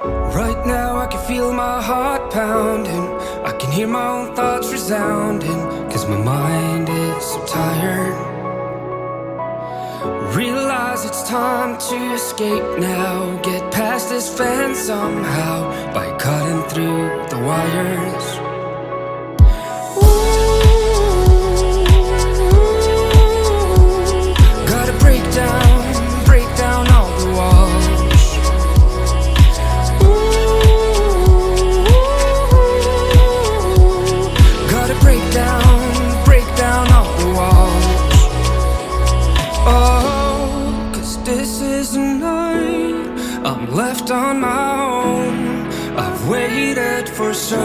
Right now I can feel my heart pounding, I can hear my own thoughts resounding, 'cause my mind is so tired. Realize it's time to escape now, get past this fence somehow, by cutting through the wires. Gotta break down all the walls. Gotta break down all the walls. Oh, 'cause this is a night I'm left on my own. I've waited for so